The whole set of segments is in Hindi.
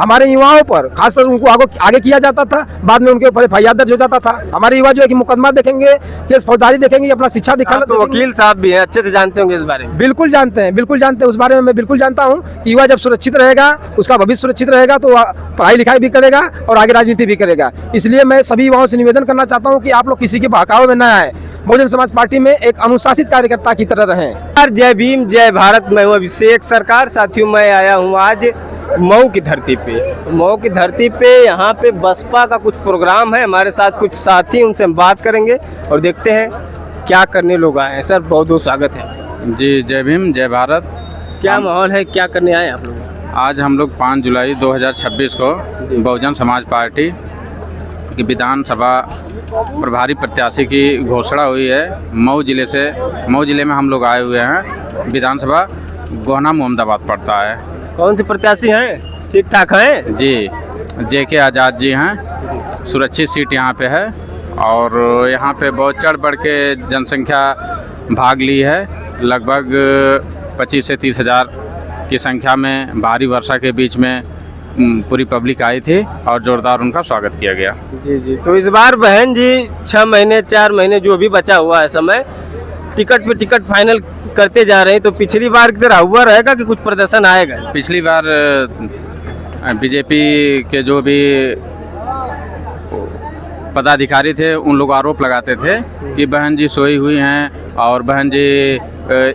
हमारे युवाओं पर खासकर उनको आगे किया जाता था, बाद में उनके ऊपर FIR दर्ज हो जाता था। हमारे युवा जो है कि मुकदमा देखेंगे, केस फौजदारी देखेंगे, अपना शिक्षा दिखाना। तो वकील साहब भी हैं, अच्छे से जानते होंगे इस बारे में। बिल्कुल जानते हैं, बिल्कुल जानते हैं, उस बारे में मैं बिल्कुल जानता हूँ कि युवा जब सुरक्षित रहेगा, उसका भविष्य सुरक्षित रहेगा तो पढ़ाई लिखाई भी करेगा और आगे राजनीति भी करेगा। इसलिए मैं सभी युवाओं से निवेदन करना चाहता हूँ कि आप लोग किसी के बहकावे में न आए, बहुजन समाज पार्टी में एक अनुशासित कार्यकर्ता की तरह रहें। जय भीम जय भारत। मैं हूँ अभिषेक सरकार। साथियों, मैं आया हूँ आज मऊ की धरती पे। मऊ की धरती पे यहाँ पे बसपा का कुछ प्रोग्राम है। हमारे साथ कुछ साथी, उनसे हम बात करेंगे और देखते हैं क्या करने लोग आए हैं। सर, बहुत बहुत स्वागत है जी। जय भीम जय भारत। क्या माहौल है, क्या करने आए आप लोग? आज हम लोग 5 जुलाई 2026 को बहुजन समाज पार्टी की विधानसभा प्रभारी प्रत्याशी की घोषणा हुई है। मऊ जिले में हम लोग आए हुए हैं। विधानसभा गोहना मोहम्मदाबाद पड़ता है। कौन से प्रत्याशी हैं? ठीक ठाक हैं जी। JK आज़ाद जी हैं। सुरक्षित सीट यहाँ पे है और यहाँ पे बहुत चढ़ बढ़ के जनसंख्या भाग ली है। लगभग 25 से 30 हज़ार की संख्या में भारी वर्षा के बीच में पूरी पब्लिक आई थी और जोरदार उनका स्वागत किया गया। जी जी। तो इस बार बहन जी 6 महीने 4 महीने जो भी बचा हुआ है समय, टिकट पे टिकट फाइनल करते जा रहे हैं, तो पिछली बार की तरह हुआ रहेगा कि कुछ प्रदर्शन आएगा? पिछली बार बीजेपी के जो भी पदाधिकारी थे उन लोग आरोप लगाते थे कि बहन जी सोई हुई हैं और बहन जी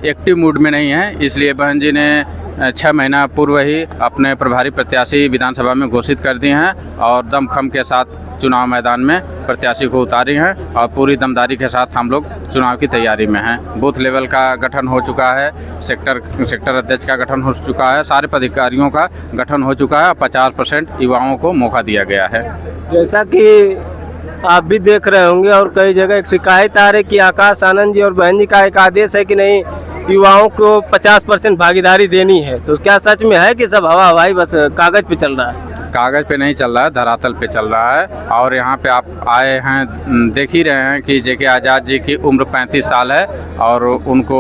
एक्टिव मूड में नहीं हैं, इसलिए बहन जी ने 6 महीना पूर्व ही अपने प्रभारी प्रत्याशी विधानसभा में घोषित कर दिए हैं और दमखम के साथ चुनाव मैदान में प्रत्याशी को उतारी हैं और पूरी दमदारी के साथ हम लोग चुनाव की तैयारी में हैं। बूथ लेवल का गठन हो चुका है, सेक्टर अध्यक्ष का गठन हो चुका है, सारे पदाधिकारियों का गठन हो चुका है। 50% युवाओं को मौका दिया गया है। जैसा कि आप भी देख रहे होंगे और कई जगह एक शिकायत आ रही कि आकाश आनंद जी और बहन जी का एक आदेश है कि नहीं, युवाओं को 50% भागीदारी देनी है। तो क्या सच में है कि सब हवा हवाई बस कागज पे चल रहा है? कागज पे नहीं चल रहा है, धरातल पे चल रहा है। और यहाँ पे आप आए हैं, देख ही रहे हैं कि JK आज़ाद जी की उम्र 35 साल है और उनको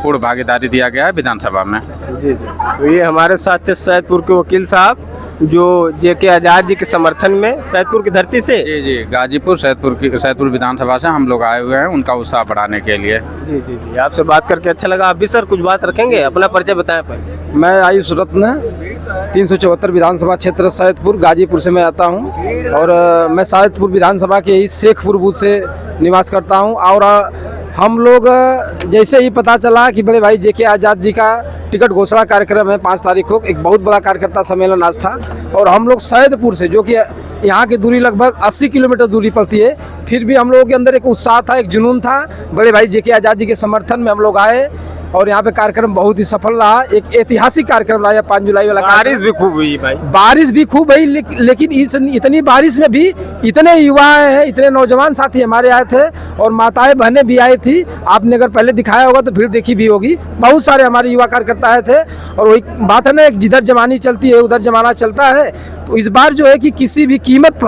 पूर्ण भागीदारी दिया गया है विधानसभा में। जी जी। तो ये हमारे साथ थे सैदपुर के वकील साहब जो JK आज़ाद जी के समर्थन में सैदपुर की धरती से। जी जी। गाजीपुर सैदपुर विधानसभा से हम लोग आए हुए हैं उनका उत्साह बढ़ाने के लिए। जी जी जी। आपसे बात करके अच्छा लगा। आप भी सर कुछ बात रखेंगे? अपना परिचय बताएं पहले। मैं आयुष रत्न 374 विधानसभा क्षेत्र सैदपुर गाजीपुर से मैं आता हूं और मैं सैदपुर विधानसभा के ही शेखपुर बूथ से निवास करता हूं। और हम लोग जैसे ही पता चला कि बड़े भाई JK आज़ाद जी का टिकट घोषणा कार्यक्रम है 5 तारीख को, एक बहुत बड़ा कार्यकर्ता सम्मेलन आज था और हम लोग सैदपुर से, जो कि यहाँ की दूरी लगभग 80 किलोमीटर दूरी पड़ती है, फिर भी हम लोगों के अंदर एक उत्साह था, एक जुनून था। बड़े भाई JK आज़ाद जी के समर्थन में हम लोग आए और यहाँ पे कार्यक्रम बहुत ही सफल रहा। एक ऐतिहासिक कार्यक्रम रहा 5 जुलाई वाला। बारिश भी खूब हुई भाई, बारिश भी खूब हुई, लेकिन इतनी बारिश में भी इतने युवा हैं, इतने नौजवान साथी हमारे आए थे और माताएं बहनें भी आई थी। आपने अगर पहले दिखाया होगा तो भीड़ देखी भी होगी। बहुत सारे हमारे युवा कार्यकर्ता आए थे और वही बात है ना, जिधर जमानी चलती है उधर जमाना चलता है। तो इस बार जो है कि किसी भी कीमत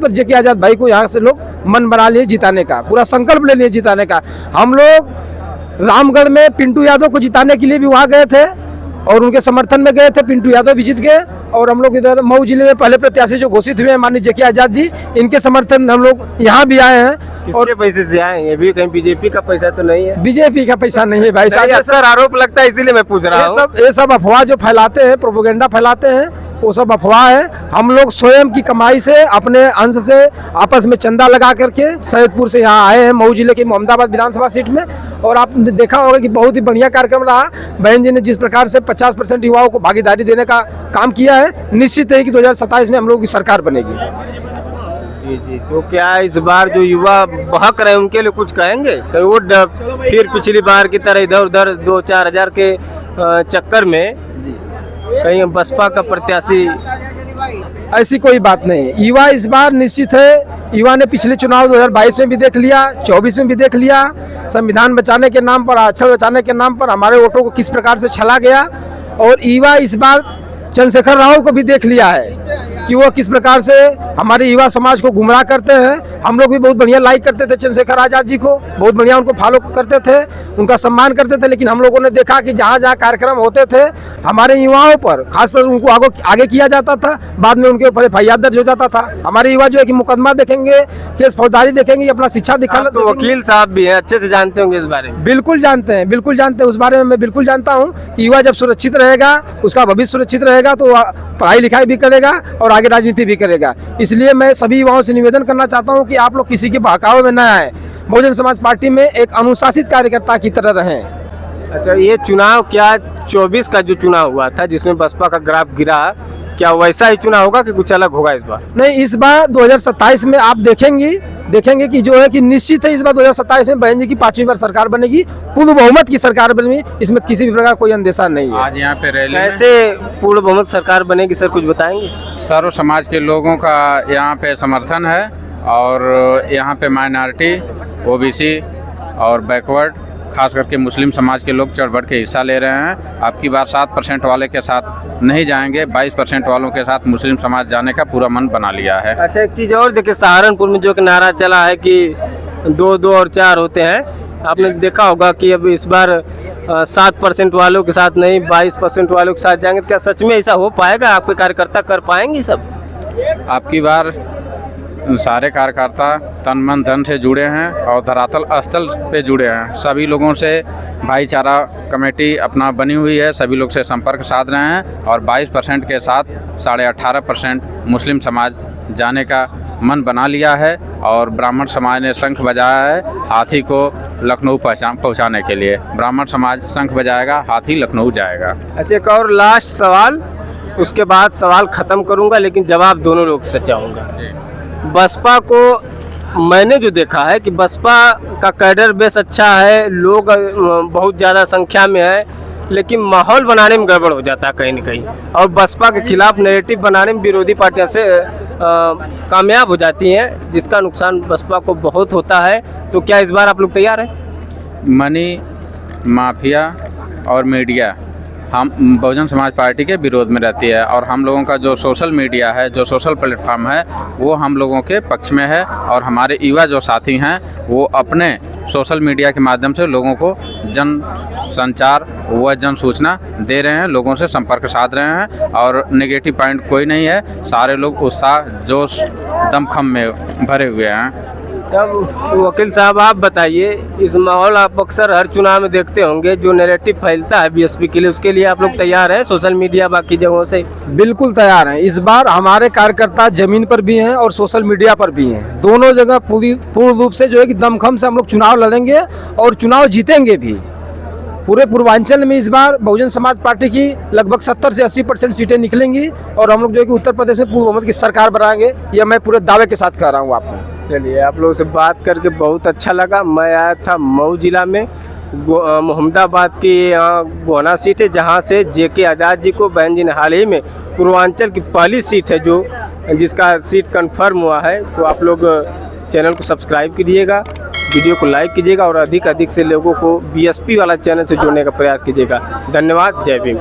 पर JK आज़ाद भाई को यहाँ से लोग मन बना लिए जिताने का, पूरा संकल्प ले लिए जिताने का। हम लोग रामगढ़ में पिंटू यादव को जिताने के लिए भी वहाँ गए थे और उनके समर्थन में गए थे। पिंटू यादव भी जीत गए और हम लोग इधर मऊ जिले में पहले प्रत्याशी जो घोषित हुए हैं माननीय JK आज़ाद जी, इनके समर्थन हम लोग यहाँ भी आए हैं। और पैसे से आए? ये भी कहीं बीजेपी का पैसा तो नहीं है? बीजेपी का पैसा नहीं है भाई साहब, सर आरोप लगता है, इसीलिए मैं पूछ रहा हूँ। ये सब अफवाह जो फैलाते हैं, प्रोपेगेंडा फैलाते हैं, वो सब अफवाह है। हम लोग स्वयं की कमाई से, अपने अंश से आपस में चंदा लगा करके सैदपुर से यहाँ आए हैं मऊ जिले की मोहम्मदाबाद विधानसभा सीट में। और आपने देखा होगा कि बहुत ही बढ़िया कार्यक्रम रहा। बहन जी ने जिस प्रकार से 50% युवाओं को भागीदारी देने का काम किया है, निश्चित है कि 2027 में हम लोगों की सरकार बनेगी। जी जी। तो क्या इस बार जो युवा बहक रहे हैं उनके लिए कुछ कहेंगे? कहीं वो फिर पिछली बार की तरह इधर उधर 2-4 हज़ार के चक्कर में कहीं बसपा का प्रत्याशी? ऐसी कोई बात नहीं। युवा इस बार निश्चित है, युवा ने पिछले चुनाव 2022 में भी देख लिया, 24 में भी देख लिया। संविधान बचाने के नाम पर, अक्षर बचाने के नाम पर हमारे वोटों को किस प्रकार से छला गया। और युवा इस बार चंद्रशेखर रावत को भी देख लिया है कि कि वो किस प्रकार से हमारे युवा समाज को गुमराह करते हैं। हम लोग भी बहुत बढ़िया लाइक करते थे चंद्रशेखर आजाद जी को, बहुत बढ़िया उनको फॉलो करते थे, उनका सम्मान करते थे। लेकिन हम लोगों ने देखा कि जहाँ जहाँ कार्यक्रम होते थे हमारे युवाओं पर खासकर उनको आगे किया जाता था, बाद में उनके ऊपर FIR दर्ज हो जाता था। हमारे युवा जो है कि मुकदमा देखेंगे, केस फौजदारी देखेंगे, अपना शिक्षा दिखाना। तो वकील साहब भी हैं, अच्छे से जानते होंगे इस बारे में। बिल्कुल जानते हैं, बिल्कुल जानते हैं, उस बारे में मैं बिल्कुल जानता हूँ कि युवा जब सुरक्षित रहेगा, उसका भविष्य सुरक्षित रहेगा तो वह पढ़ाई लिखाई भी करेगा और आगे राजनीति भी करेगा। इसलिए मैं सभी युवाओं से निवेदन करना चाहता हूँ कि आप लोग किसी के बहकावे में न आए, बहुजन समाज पार्टी में एक अनुशासित कार्यकर्ता की तरह रहें। अच्छा, ये चुनाव क्या 24 का जो चुनाव हुआ था जिसमें बसपा का ग्राफ गिरा, क्या वैसा ही चुनाव होगा कि कुछ अलग होगा इस बार? नहीं, इस बार 2027 में आप देखेंगे कि जो है कि निश्चित है इस बार 2027 में बहन जी की 5वीं बार सरकार बनेगी, पूर्ण बहुमत की सरकार बनेगी, इसमें किसी भी प्रकार कोई अंदेशा नहीं है। आज यहाँ पे रैली में कैसे पूर्ण बहुमत सरकार बनेगी सर, कुछ बताएंगे? सर्व समाज के लोगों का यहाँ पे समर्थन है और यहाँ पे माइनॉरिटी, OBC और बैकवर्ड खास करके मुस्लिम समाज के लोग चढ़ बढ़ के हिस्सा ले रहे हैं। अब की बार 7% वाले के साथ नहीं जाएंगे, 22% वालों के साथ मुस्लिम समाज जाने का पूरा मन बना लिया है। अच्छा, एक चीज़ और देखिए, सहारनपुर में जो एक नारा चला है कि 2-2 और 4 होते हैं, आपने देखा होगा कि अब इस बार 7% वालों के साथ नहीं 22% वालों के साथ जाएंगे। तो क्या सच में ऐसा हो पाएगा? आपके कार्यकर्ता कर पाएंगे सब? अब की बार सारे कार्यकर्ता तन मन धन से जुड़े हैं और धरातल स्थल पे जुड़े हैं। सभी लोगों से भाईचारा कमेटी अपना बनी हुई है, सभी लोग से संपर्क साध रहे हैं और 22% के साथ 18.5% मुस्लिम समाज जाने का मन बना लिया है। और ब्राह्मण समाज ने शंख बजाया है हाथी को लखनऊ पहुंचाने के लिए। ब्राह्मण समाज शंख बजाएगा, हाथी लखनऊ जाएगा। अच्छा, एक और लास्ट सवाल, उसके बाद सवाल ख़त्म करूँगा, लेकिन जवाब दोनों लोग से चाहूँगा। बसपा को मैंने जो देखा है कि बसपा का कैडर बेस अच्छा है, लोग बहुत ज़्यादा संख्या में है, लेकिन माहौल बनाने में गड़बड़ हो जाता है कहीं न कहीं, और बसपा के खिलाफ नैरेटिव बनाने में विरोधी पार्टियां से कामयाब हो जाती हैं, जिसका नुकसान बसपा को बहुत होता है। तो क्या इस बार आप लोग तैयार हैं? मनी माफिया और मीडिया हम बहुजन समाज पार्टी के विरोध में रहती है और हम लोगों का जो सोशल मीडिया है, जो सोशल प्लेटफॉर्म है, वो हम लोगों के पक्ष में है। और हमारे युवा जो साथी हैं वो अपने सोशल मीडिया के माध्यम से लोगों को जन संचार व जन सूचना दे रहे हैं, लोगों से संपर्क साध रहे हैं और नेगेटिव पॉइंट कोई नहीं है। सारे लोग उत्साह, जोश, दमखम में भरे हुए हैं। तब वकील साहब आप बताइए, इस माहौल आप अक्सर हर चुनाव में देखते होंगे, जो नैरेटिव फैलता है बीएसपी के लिए, उसके लिए आप लोग तैयार हैं सोशल मीडिया बाकी जगहों से? बिल्कुल तैयार हैं। इस बार हमारे कार्यकर्ता जमीन पर भी हैं और सोशल मीडिया पर भी हैं, दोनों जगह पूर्ण रूप से जो है कि दमखम से हम लोग चुनाव लड़ेंगे और चुनाव जीतेंगे भी। पूरे पूर्वांचल में इस बार बहुजन समाज पार्टी की लगभग 70 से 80% सीटें निकलेंगी और हम लोग जो है कि उत्तर प्रदेश में पूर्ण बहुमत की सरकार बनाएंगे, यह मैं पूरे दावे के साथ कह रहा हूँ आपको। चलिए, आप लोगों से बात करके बहुत अच्छा लगा। मैं आया था मऊ जिला में, मोहम्मदाबाद की यहाँ गोहना सीट है, जहाँ से JK आज़ाद जी को बहन जी ने हाल ही में पूर्वांचल की पहली सीट है जो जिसका सीट कन्फर्म हुआ है। तो आप लोग चैनल को सब्सक्राइब कीजिएगा, वीडियो को लाइक कीजिएगा और अधिक से लोगों को BSP वाला चैनल से जोड़ने का प्रयास कीजिएगा। धन्यवाद, जय भीम।